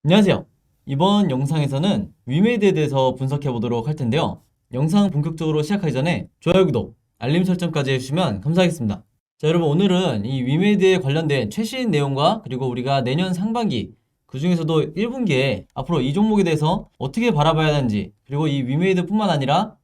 안녕하세요. 이번 영상에서는 위메이드에 대해서 분석해 보도록 할 텐데요. 영상 본격적으로 시작하기 전에 좋아요, 구독, 알림 설정까지 해주시면 감사하겠습니다. 자, 여러분, 오늘은 이 위메이드에 관련된 최신 내용과 그리고 우리가 내년 상반기 그 중에서도 1분기에 앞으로 이 종목에 대해서 어떻게 바라봐야 하는지, 그리고 이 위메이드 뿐만 아니라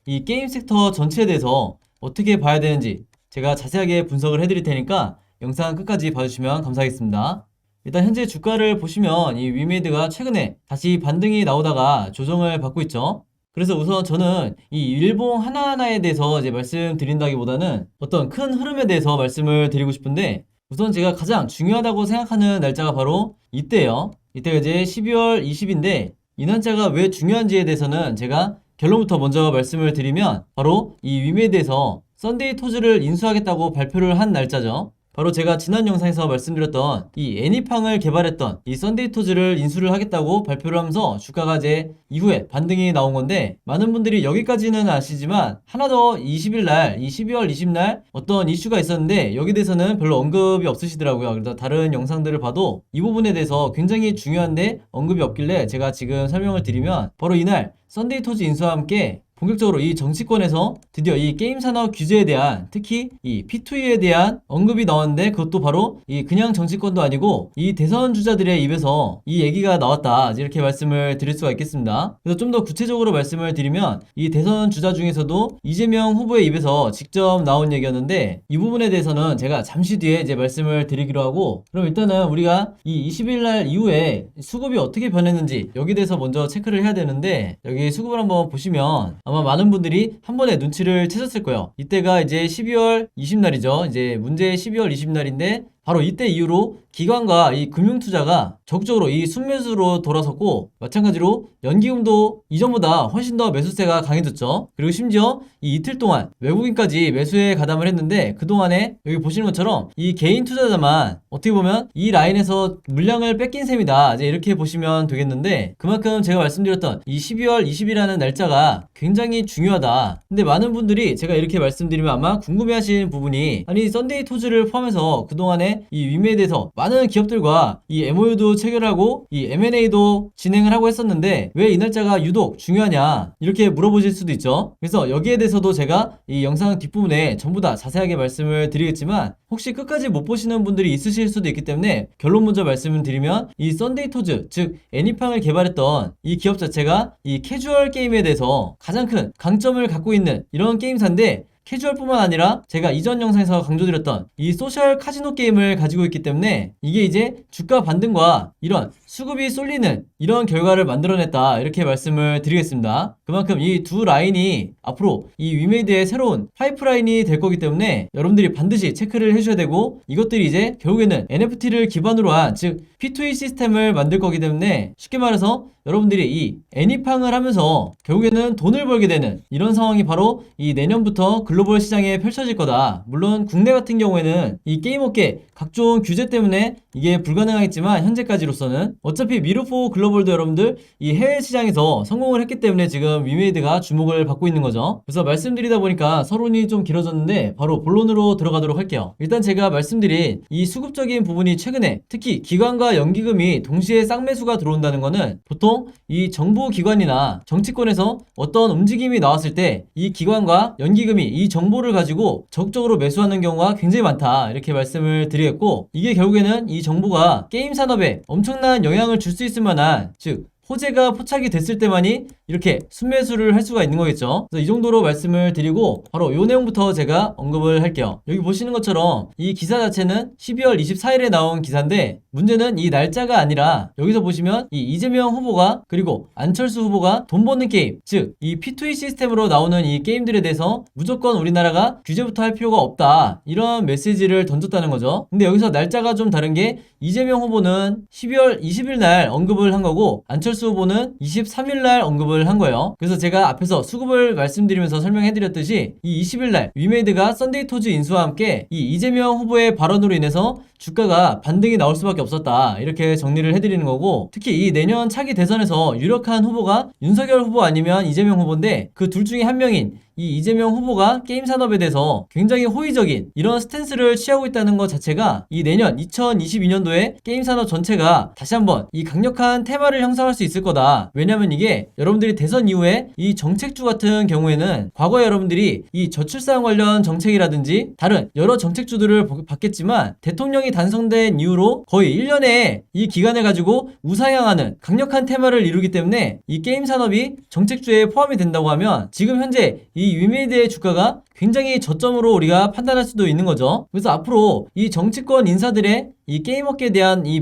이 게임 섹터 전체에 대해서 어떻게 봐야 되는지 제가 자세하게 분석을 해드릴 테니까 영상 끝까지 봐주시면 감사하겠습니다. 일단 현재 주가를 보시면 이 위메이드가 최근에 다시 반등이 나오다가 조정을 받고 있죠. 그래서 우선 저는 이 일봉 하나하나에 대해서 이제 말씀드린다기보다는 어떤 큰 흐름에 대해서 말씀을 드리고 싶은데, 우선 제가 가장 중요하다고 생각하는 날짜가 바로 이때예요. 이때가 이제 12월 20인데 이 날짜가 왜 중요한지에 대해서는 제가 결론부터 먼저 말씀을 드리면, 바로 이 위메이드에서 썬데이 토즈를 인수하겠다고 발표를 한 날짜죠. 바로 제가 지난 영상에서 말씀드렸던 이 애니팡을 개발했던 이 썬데이토즈를 인수를 하겠다고 발표를 하면서 주가가 이제 이후에 반등이 나온 건데, 많은 분들이 여기까지는 아시지만 하나 더 20일날, 이 12월 20날 어떤 이슈가 있었는데 여기 대해서는 별로 언급이 없으시더라고요. 그래서 다른 영상들을 봐도 이 부분에 대해서 굉장히 중요한데 언급이 없길래 제가 지금 설명을 드리면, 바로 이날 썬데이토즈 인수와 함께 본격적으로 이 정치권에서 드디어 이 게임 산업 규제에 대한, 특히 이 P2E에 대한 언급이 나왔는데, 그것도 바로 이 그냥 정치권도 아니고 이 대선 주자들의 입에서 이 얘기가 나왔다, 이렇게 말씀을 드릴 수가 있겠습니다. 그래서 좀 더 구체적으로 말씀을 드리면, 이 대선 주자 중에서도 이재명 후보의 입에서 직접 나온 얘기였는데, 이 부분에 대해서는 제가 잠시 뒤에 이제 말씀을 드리기로 하고, 그럼 일단은 우리가 이 20일 날 이후에 수급이 어떻게 변했는지 여기 대해서 먼저 체크를 해야 되는데, 여기 수급을 한번 보시면 아마 많은 분들이 한 번에 눈치를 채셨을 거예요. 이때가 이제 12월 20날이죠. 이제 문제 12월 20날인데 바로 이때 이후로 기관과 이 금융투자가 적극적으로 이 순매수로 돌아섰고, 마찬가지로 연기금도 이전보다 훨씬 더 매수세가 강해졌죠. 그리고 심지어 이 이틀 동안 외국인까지 매수에 가담을 했는데, 그동안에 여기 보시는 것처럼 이 개인 투자자만 어떻게 보면 이 라인에서 물량을 뺏긴 셈이다, 이제 이렇게 보시면 되겠는데, 그만큼 제가 말씀드렸던 이 12월 20일이라는 날짜가 굉장히 중요하다. 근데 많은 분들이 제가 이렇게 말씀드리면 아마 궁금해하시는 부분이, 아니 썬데이 토즈를 포함해서 그동안에 이 위메이드에서 많은 기업들과 이 MOU도 체결하고 이 M&A도 진행을 하고 했었는데 왜 이 날짜가 유독 중요하냐, 이렇게 물어보실 수도 있죠. 그래서 여기에 대해서도 제가 이 영상 뒷부분에 전부 다 자세하게 말씀을 드리겠지만, 혹시 끝까지 못 보시는 분들이 있으실 수도 있기 때문에 결론 먼저 말씀을 드리면, 이 썬데이 토즈, 즉 애니팡을 개발했던 이 기업 자체가 이 캐주얼 게임에 대해서 가장 큰 강점을 갖고 있는 이런 게임사인데, 캐주얼뿐만 아니라 제가 이전 영상에서 강조드렸던 이 소셜 카지노 게임을 가지고 있기 때문에 이게 이제 주가 반등과 이런 수급이 쏠리는 이런 결과를 만들어냈다, 이렇게 말씀을 드리겠습니다. 그만큼 이 두 라인이 앞으로 이 위메이드의 새로운 파이프라인이 될 거기 때문에 여러분들이 반드시 체크를 해주셔야 되고, 이것들이 이제 결국에는 NFT를 기반으로 한, 즉 P2E 시스템을 만들 거기 때문에, 쉽게 말해서 여러분들이 이 애니팡을 하면서 결국에는 돈을 벌게 되는 이런 상황이 바로 이 내년부터 글로벌 시장에 펼쳐질 거다. 물론 국내 같은 경우에는 이 게임업계 각종 규제 때문에 이게 불가능하겠지만, 현재까지로서는 어차피 미르포 글로벌도 여러분들 이 해외 시장에서 성공을 했기 때문에 지금 위메이드가 주목을 받고 있는 거죠. 그래서 말씀드리다 보니까 서론이 좀 길어졌는데 바로 본론으로 들어가도록 할게요. 일단 제가 말씀드린 이 수급적인 부분이, 최근에 특히 기관과 연기금이 동시에 쌍매수가 들어온다는 거는, 보통 이 정부기관이나 정치권에서 어떤 움직임이 나왔을 때 이 기관과 연기금이 이 정보를 가지고 적극적으로 매수하는 경우가 굉장히 많다, 이렇게 말씀을 드리겠고, 이게 결국에는 이 정보가 게임 산업에 엄청난 영향을 줄 수 있을 만한, 즉 호재가 포착이 됐을 때만이 이렇게 순매수를 할 수가 있는 거겠죠. 그래서 이 정도로 말씀을 드리고 바로 이 내용부터 제가 언급을 할게요. 여기 보시는 것처럼 이 기사 자체는 12월 24일에 나온 기사인데, 문제는 이 날짜가 아니라 여기서 보시면 이 이재명 후보가 그리고 안철수 후보가 돈 버는 게임, 즉 이 P2E 시스템으로 나오는 이 게임들에 대해서 무조건 우리나라가 규제부터 할 필요가 없다, 이런 메시지를 던졌다는 거죠. 근데 여기서 날짜가 좀 다른 게, 이재명 후보는 12월 20일 날 언급을 한 거고 안철수 후보는 23일 날 언급을 한 거예요. 그래서 제가 앞에서 수급을 말씀드리면서 설명해드렸듯이 이 20일 날 위메이드가 썬데이 토즈 인수와 함께 이 이재명 후보의 발언으로 인해서 주가가 반등이 나올 수밖에 없었다, 이렇게 정리를 해드리는 거고, 특히 이 내년 차기 대선에서 유력한 후보가 윤석열 후보 아니면 이재명 후보인데, 그 둘 중에 한 명인 이 이재명 후보가 게임 산업에 대해서 굉장히 호의적인 이런 스탠스를 취하고 있다는 것 자체가 이 내년 2022년도에 게임 산업 전체가 다시 한번 이 강력한 테마를 형성할 수 있을 거다. 왜냐면 이게 여러분들이 대선 이후에 이 정책주 같은 경우에는 과거에 여러분들이 이 저출산 관련 정책이라든지 다른 여러 정책주들을 봤겠지만 대통령이 단성된 이후로 거의 1년에 이 기간을 가지고 우상향하는 강력한 테마를 이루기 때문에 이 게임 산업이 정책주에 포함이 된다고 하면 지금 현재 이 위메이드의 주가가 굉장히 저점으로 우리가 판단할 수도 있는 거죠. 그래서 앞으로 이 정치권 인사들의 이 게임업계에 대한 이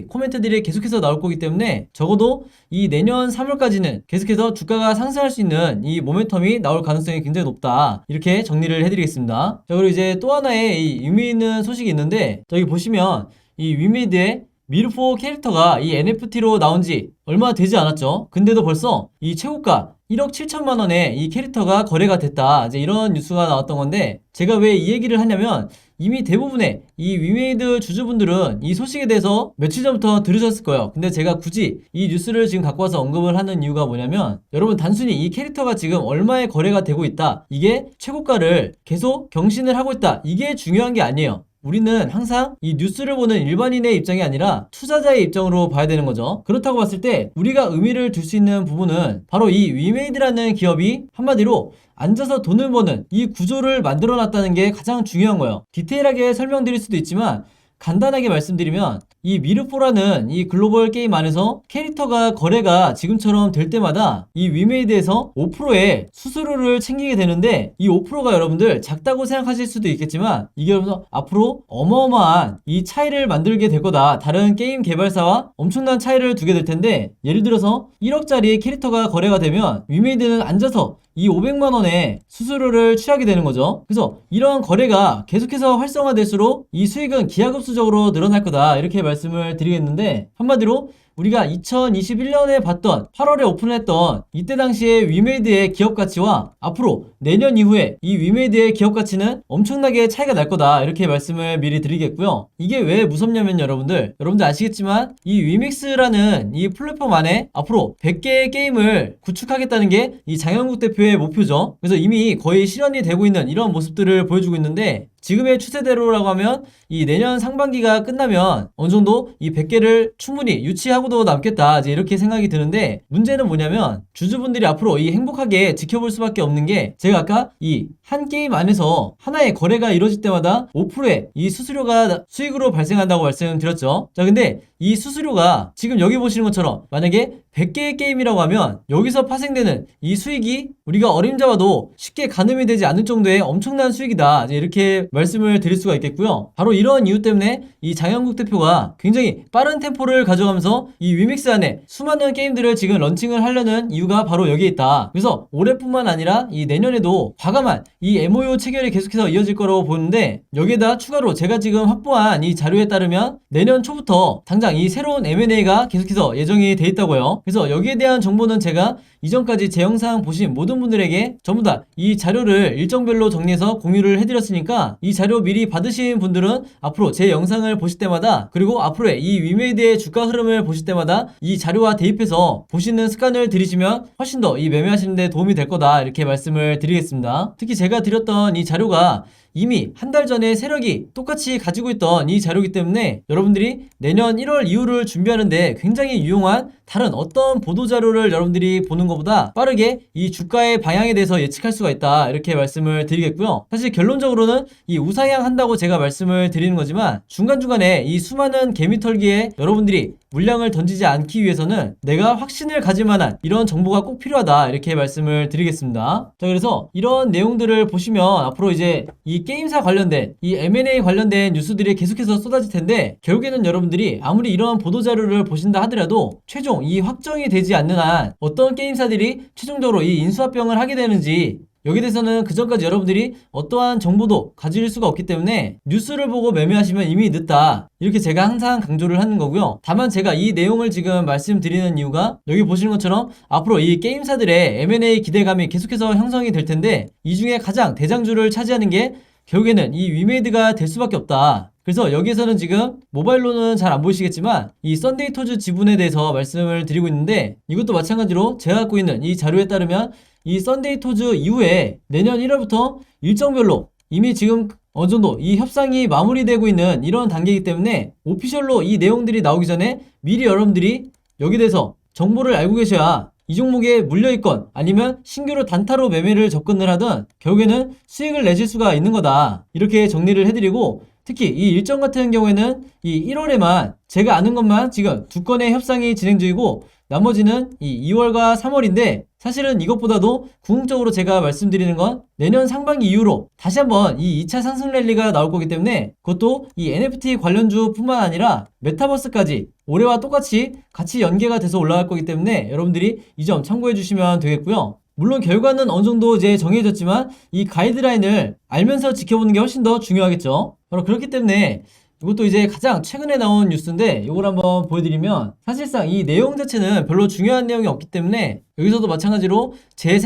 코멘트들이 계속해서 나올 거기 때문에 적어도 이 내년 3월까지는 계속해서 주가가 상승할 수 있는 이 모멘텀이 나올 가능성이 굉장히 높다. 이렇게 정리를 해드리겠습니다. 자, 그리고 이제 또 하나의 이 의미 있는 소식이 있는데 저기 보시면 이 위메이드의 미르포 캐릭터가 이 NFT로 나온 지 얼마 되지 않았죠. 근데도 벌써 이 최고가 1억 7천만 원에 이 캐릭터가 거래가 됐다. 이제 이런 뉴스가 나왔던 건데 제가 왜 이 얘기를 하냐면 이미 대부분의 이 위메이드 주주분들은 이 소식에 대해서 며칠 전부터 들으셨을 거예요. 근데 제가 굳이 이 뉴스를 지금 갖고 와서 언급을 하는 이유가 뭐냐면 여러분 단순히 이 캐릭터가 지금 얼마에 거래가 되고 있다. 이게 최고가를 계속 경신을 하고 있다. 이게 중요한 게 아니에요. 우리는 항상 이 뉴스를 보는 일반인의 입장이 아니라 투자자의 입장으로 봐야 되는 거죠. 그렇다고 봤을 때 우리가 의미를 둘 수 있는 부분은 바로 이 위메이드라는 기업이 한마디로 앉아서 돈을 버는 이 구조를 만들어 놨다는 게 가장 중요한 거예요. 디테일하게 설명드릴 수도 있지만 간단하게 말씀드리면 이 미르포라는 이 글로벌 게임 안에서 캐릭터가 거래가 지금처럼 될 때마다 이 위메이드에서 5%의 수수료를 챙기게 되는데 이 5%가 여러분들 작다고 생각하실 수도 있겠지만 이게 여러분 앞으로 어마어마한 이 차이를 만들게 될 거다. 다른 게임 개발사와 엄청난 차이를 두게 될 텐데 예를 들어서 1억짜리 캐릭터가 거래가 되면 위메이드는 앉아서 이 500만 원의 수수료를 취하게 되는 거죠. 그래서 이런 거래가 계속해서 활성화될수록 이 수익은 기하급수적으로 늘어날 거다. 이렇게 말씀을 드리겠는데 한마디로 우리가 2021년에 봤던 8월에 오픈했던 이때 당시에 위메이드의 기업 가치와 앞으로 내년 이후에 이 위메이드의 기업 가치는 엄청나게 차이가 날 거다. 이렇게 말씀을 미리 드리겠고요. 이게 왜 무섭냐면 여러분들 아시겠지만 이 위믹스라는 이 플랫폼 안에 앞으로 100개의 게임을 구축하겠다는 게 이 장영국 대표의 목표죠. 그래서 이미 거의 실현이 되고 있는 이런 모습들을 보여주고 있는데 지금의 추세대로라고 하면 이 내년 상반기가 끝나면 어느 정도 이 100개를 충분히 유치하고도 남겠다. 이제 이렇게 생각이 드는데 문제는 뭐냐면 주주분들이 앞으로 이 행복하게 지켜볼 수밖에 없는 게 제가 아까 이 한 게임 안에서 하나의 거래가 이루어질 때마다 5%의 이 수수료가 수익으로 발생한다고 말씀드렸죠. 자, 근데 이 수수료가 지금 여기 보시는 것처럼 만약에 100개의 게임이라고 하면 여기서 파생되는 이 수익이 우리가 어림잡아도 쉽게 가늠이 되지 않을 정도의 엄청난 수익이다. 이제 이렇게 말씀을 드릴 수가 있겠고요. 바로 이런 이유 때문에 이 장영국 대표가 굉장히 빠른 템포를 가져가면서 이 위믹스 안에 수많은 게임들을 지금 런칭을 하려는 이유가 바로 여기에 있다. 그래서 올해뿐만 아니라 이 내년에도 과감한 이 MOU 체결이 계속해서 이어질 거라고 보는데 여기에다 추가로 제가 지금 확보한 이 자료에 따르면 내년 초부터 당장 이 새로운 M&A가 계속해서 예정이 돼 있다고요. 그래서 여기에 대한 정보는 제가 이전까지 제 영상 보신 모든 분들에게 전부 다 이 자료를 일정별로 정리해서 공유를 해드렸으니까 이 자료 미리 받으신 분들은 앞으로 제 영상을 보실 때마다 그리고 앞으로의 이 위메이드의 주가 흐름을 보실 때마다 이 자료와 대입해서 보시는 습관을 들이시면 훨씬 더 이 매매하시는 데 도움이 될 거다. 이렇게 말씀을 드리겠습니다. 특히 제가 드렸던 이 자료가 이미 한 달 전에 세력이 똑같이 가지고 있던 이 자료이기 때문에 여러분들이 내년 1월 이후를 준비하는데 굉장히 유용한 다른 어떤 보도자료를 여러분들이 보는 것보다 빠르게 이 주가의 방향에 대해서 예측할 수가 있다. 이렇게 말씀을 드리겠고요. 사실 결론적으로는 이 우상향 한다고 제가 말씀을 드리는 거지만 중간중간에 이 수많은 개미털기에 여러분들이 물량을 던지지 않기 위해서는 내가 확신을 가질 만한 이런 정보가 꼭 필요하다. 이렇게 말씀을 드리겠습니다. 자, 그래서 이런 내용들을 보시면 앞으로 이제 이 게임사 관련된 이 M&A 관련된 뉴스들이 계속해서 쏟아질 텐데 결국에는 여러분들이 아무리 이런 보도자료를 보신다 하더라도 최종 이 확정이 되지 않는 한 어떤 게임사들이 최종적으로 이 인수합병을 하게 되는지 여기에 대해서는 그전까지 여러분들이 어떠한 정보도 가질 수가 없기 때문에 뉴스를 보고 매매하시면 이미 늦다. 이렇게 제가 항상 강조를 하는 거고요. 다만 제가 이 내용을 지금 말씀드리는 이유가 여기 보시는 것처럼 앞으로 이 게임사들의 M&A 기대감이 계속해서 형성이 될 텐데 이 중에 가장 대장주를 차지하는 게 결국에는 이 위메이드가 될 수밖에 없다. 그래서 여기에서는 지금 모바일로는 잘 안 보이시겠지만 이 썬데이토즈 지분에 대해서 말씀을 드리고 있는데 이것도 마찬가지로 제가 갖고 있는 이 자료에 따르면 이 썬데이 토즈 이후에 내년 1월부터 일정별로 이미 지금 어느 정도 이 협상이 마무리되고 있는 이런 단계이기 때문에 오피셜로 이 내용들이 나오기 전에 미리 여러분들이 여기 대해서 정보를 알고 계셔야 이 종목에 물려있건 아니면 신규로 단타로 매매를 접근을 하든 결국에는 수익을 내실 수가 있는 거다. 이렇게 정리를 해드리고, 특히 이 일정 같은 경우에는 이 1월에만 제가 아는 것만 지금 2건의 협상이 진행 중이고 나머지는 이 2월과 3월인데, 사실은 이것보다도 궁극적으로 제가 말씀드리는 건 내년 상반기 이후로 다시 한번 이 2차 상승 랠리가 나올 거기 때문에 그것도 이 NFT 관련주 뿐만 아니라 메타버스까지 올해와 똑같이 같이 연계가 돼서 올라갈 거기 때문에 여러분들이 이 점 참고해 주시면 되겠고요. 물론 결과는 어느 정도 이제 정해졌지만 이 가이드라인을 알면서 지켜보는 게 훨씬 더 중요하겠죠. 바로 그렇기 때문에 이것도 이제 가장 최근에 나온 뉴스인데 이걸 한번 보여드리면, 사실상 이 내용 자체는 별로 중요한 내용이 없기 때문에 여기서도 마찬가지로 제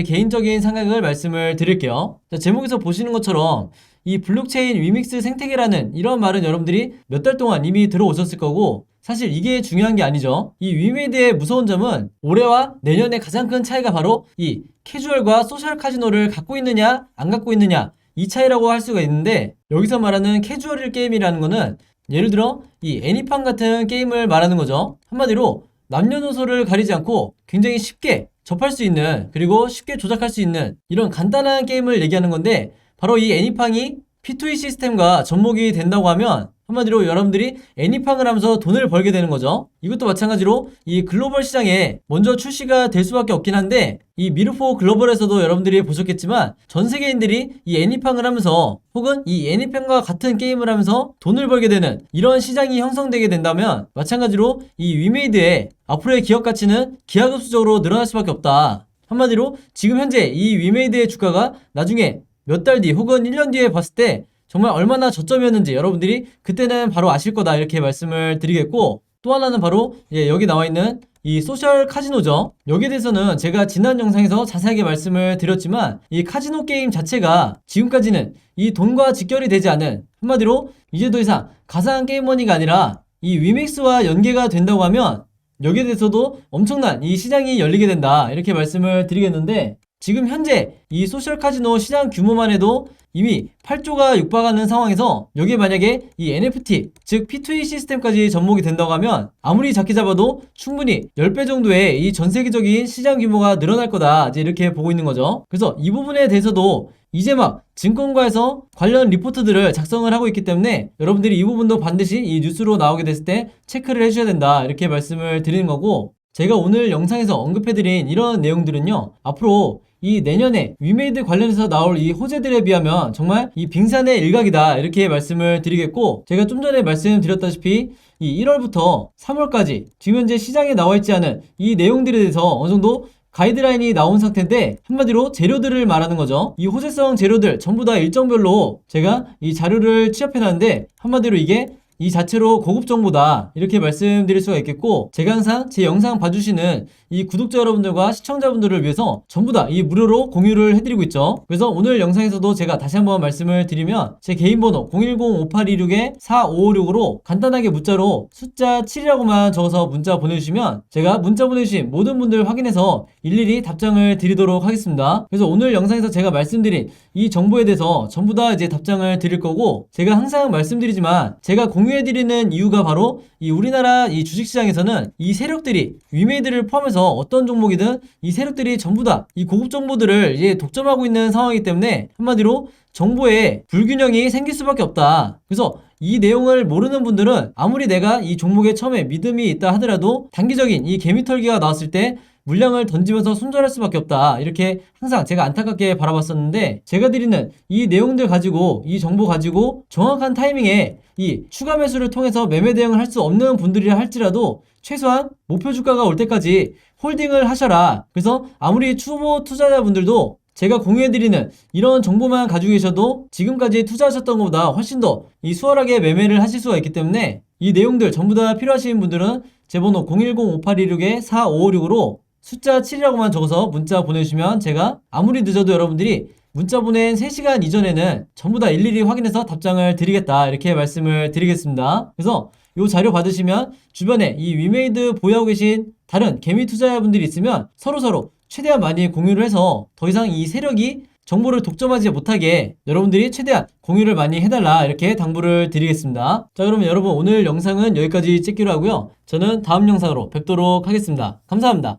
개인적인 생각을 말씀을 드릴게요. 자, 제목에서 보시는 것처럼 이 블록체인 위믹스 생태계라는 이런 말은 여러분들이 몇 달 동안 이미 들어오셨을 거고, 사실 이게 중요한 게 아니죠. 이 위메이드의 무서운 점은 올해와 내년의 가장 큰 차이가 바로 이 캐주얼과 소셜 카지노를 갖고 있느냐 안 갖고 있느냐, 이 차이라고 할 수가 있는데, 여기서 말하는 캐주얼 게임이라는 거는 예를 들어 이 애니팡 같은 게임을 말하는 거죠. 한마디로 남녀노소를 가리지 않고 굉장히 쉽게 접할 수 있는, 그리고 쉽게 조작할 수 있는 이런 간단한 게임을 얘기하는 건데, 바로 이 애니팡이 P2E 시스템과 접목이 된다고 하면 한마디로 여러분들이 애니팡을 하면서 돈을 벌게 되는 거죠. 이것도 마찬가지로 이 글로벌 시장에 먼저 출시가 될 수밖에 없긴 한데, 이 미르포 글로벌에서도 여러분들이 보셨겠지만 전 세계인들이 이 애니팡을 하면서 혹은 이 애니팡과 같은 게임을 하면서 돈을 벌게 되는 이런 시장이 형성되게 된다면, 마찬가지로 이 위메이드의 앞으로의 기업 가치는 기하급수적으로 늘어날 수밖에 없다. 한마디로 지금 현재 이 위메이드의 주가가 나중에 몇 달 뒤 혹은 1년 뒤에 봤을 때 정말 얼마나 저점이었는지 여러분들이 그때는 바로 아실 거다, 이렇게 말씀을 드리겠고, 또 하나는 바로 여기 나와 있는 이 소셜 카지노죠. 여기에 대해서는 제가 지난 영상에서 자세하게 말씀을 드렸지만, 이 카지노 게임 자체가 지금까지는 이 돈과 직결이 되지 않은, 한마디로 이제 더 이상 가상 게임머니가 아니라 이 위믹스와 연계가 된다고 하면 여기에 대해서도 엄청난 이 시장이 열리게 된다, 이렇게 말씀을 드리겠는데, 지금 현재 이 소셜 카지노 시장 규모만 해도 이미 8조가 육박하는 상황에서 여기에 만약에 이 NFT, 즉 P2E 시스템까지 접목이 된다고 하면 아무리 작게 잡아도 충분히 10배 정도의 이 전 세계적인 시장 규모가 늘어날 거다, 이제 이렇게 보고 있는 거죠. 그래서 이 부분에 대해서도 이제 막 증권가에서 관련 리포트들을 작성을 하고 있기 때문에 여러분들이 이 부분도 반드시 이 뉴스로 나오게 됐을 때 체크를 해주셔야 된다, 이렇게 말씀을 드리는 거고, 제가 오늘 영상에서 언급해드린 이런 내용들은요, 앞으로 이 내년에 위메이드 관련해서 나올 이 호재들에 비하면 정말 이 빙산의 일각이다, 이렇게 말씀을 드리겠고, 제가 좀 전에 말씀드렸다시피 이 1월부터 3월까지 지금 현재 시장에 나와 있지 않은 이 내용들에 대해서 어느 정도 가이드라인이 나온 상태인데, 한마디로 재료들을 말하는 거죠. 이 호재성 재료들 전부 다 일정별로 제가 이 자료를 취합해놨는데, 한마디로 이게 이 자체로 고급 정보다, 이렇게 말씀드릴 수가 있겠고, 제가 항상 제 영상 봐주시는 이 구독자 여러분들과 시청자분들을 위해서 전부 다 이 무료로 공유를 해드리고 있죠. 그래서 오늘 영상에서도 제가 다시 한번 말씀을 드리면, 제 개인 번호 010-5826-4556으로 간단하게 문자로 숫자 7이라고만 적어서 문자 보내주시면 제가 문자 보내주신 모든 분들 확인해서 일일이 답장을 드리도록 하겠습니다. 그래서 오늘 영상에서 제가 말씀드린 이 정보에 대해서 전부 다 이제 답장을 드릴 거고, 제가 항상 말씀드리지만 제가 공유해드리는 이유가 바로 이 우리나라 이 주식시장에서는 이 세력들이 위메이드를 포함해서 어떤 종목이든 이 세력들이 전부 다 이 고급 정보들을 이제 독점하고 있는 상황이기 때문에 한마디로 정보에 불균형이 생길 수밖에 없다. 그래서 이 내용을 모르는 분들은 아무리 내가 이 종목에 처음에 믿음이 있다 하더라도 단기적인 이 개미털기가 나왔을 때 물량을 던지면서 손절할 수밖에 없다, 이렇게 항상 제가 안타깝게 바라봤었는데, 제가 드리는 이 내용들 가지고, 이 정보 가지고 정확한 타이밍에 이 추가 매수를 통해서 매매 대응을 할 수 없는 분들이라 할지라도 최소한 목표 주가가 올 때까지 홀딩을 하셔라. 그래서 아무리 초보 투자자분들도 제가 공유해드리는 이런 정보만 가지고 계셔도 지금까지 투자하셨던 것보다 훨씬 더 이 수월하게 매매를 하실 수가 있기 때문에, 이 내용들 전부 다 필요하신 분들은 제 번호 010-5826-4556으로 숫자 7이라고만 적어서 문자 보내주시면 제가 아무리 늦어도 여러분들이 문자 보낸 3시간 이전에는 전부 다 일일이 확인해서 답장을 드리겠다, 이렇게 말씀을 드리겠습니다. 그래서 이 자료 받으시면 주변에 이 위메이드 보유하고 계신 다른 개미 투자자분들이 있으면 서로서로 최대한 많이 공유를 해서 더 이상 이 세력이 정보를 독점하지 못하게 여러분들이 최대한 공유를 많이 해달라 이렇게 당부를 드리겠습니다. 자, 그러면 여러분 오늘 영상은 여기까지 찍기로 하고요. 저는 다음 영상으로 뵙도록 하겠습니다. 감사합니다.